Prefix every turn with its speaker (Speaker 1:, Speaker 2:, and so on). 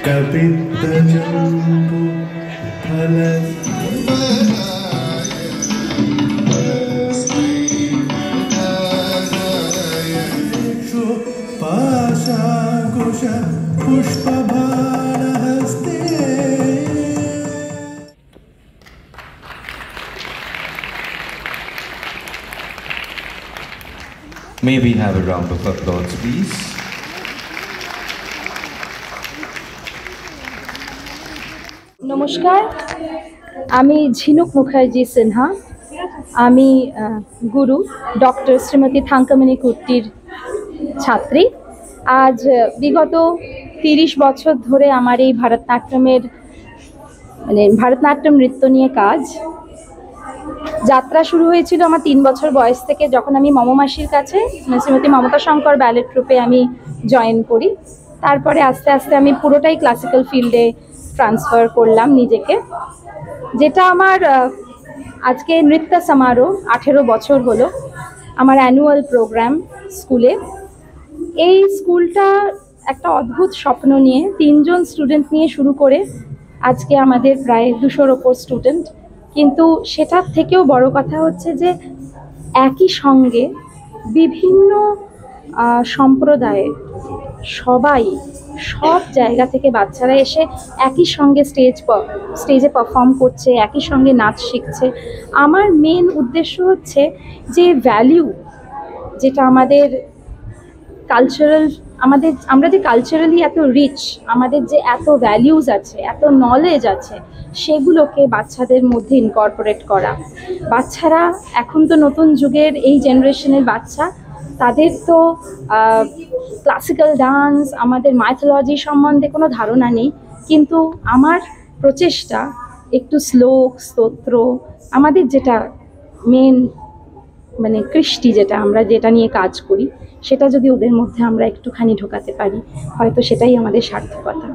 Speaker 1: कपित्तजम्बु फल पाशाकुश पुष्पभारहस्ते।
Speaker 2: May we have a round of applause, please?
Speaker 3: নমস্কার, আমি ঝিনুক মুখার্জি সিনহা। আমি গুরু ডক্টর শ্রীমতী থাঙ্কামণি কুট্টির ছাত্রী। আজ বিগত 30 বছর ধরে আমার এই ভারতনাট্যম নৃত্য নিয়ে কাজ। যাত্রা শুরু হয়েছিল আমার 3 বছর বয়স থেকে, যখন আমি মমমাসির কাছে শ্রীমতী মমতা শঙ্কর ব্যালে ট্রুপে আমি জয়েন করি। তারপরে আস্তে আস্তে আমি পুরোটাই ক্লাসিক্যাল ফিল্ডে ট্রান্সফার করলাম নিজেকে, যেটা আমার আজকে নৃত্য সমারোহ 18 বছর হলো আমার অ্যানুয়াল প্রোগ্রাম স্কুলে। এই স্কুলটা একটা অদ্ভুত স্বপ্ন নিয়ে 3 জন স্টুডেন্ট নিয়ে শুরু করে আজকে আমাদের প্রায় 200-র ওপর স্টুডেন্ট। কিন্তু সেটার থেকেও বড় কথা হচ্ছে যে একই সঙ্গে বিভিন্ন সম্প্রদায়ের সব জায়গা থেকে বাচ্চারা এসে একই সঙ্গে স্টেজে পারফর্ম করছে, একই সঙ্গে নাচ শিখছে। আমার মেন উদ্দেশ্য হচ্ছে যে ভ্যালিউ, যেটা আমাদের কালচারাল, আমরা যে কালচারালি এত রিচ, আমাদের যে এত ভ্যালিউজ আছে, এত নলেজ আছে, সেগুলোকে বাচ্চাদের মধ্যে ইনকর্পোরেট করা। বাচ্চারা এখন তো নতুন যুগের এই জেনারেশনের বাচ্চা, তাদের তো ক্লাসিক্যাল ডান্স, আমাদের মাইথোলজি সম্বন্ধে কোনো ধারণা নেই। কিন্তু আমার প্রচেষ্টা একটু শ্লোক, স্তোত্র, আমাদের যেটা মেন কৃষ্টি, যেটা নিয়ে কাজ করি, সেটা যদি ওদের মধ্যে আমরা একটুখানি ঢোকাতে পারি, হয়তো সেটাই আমাদের সার্থকতা।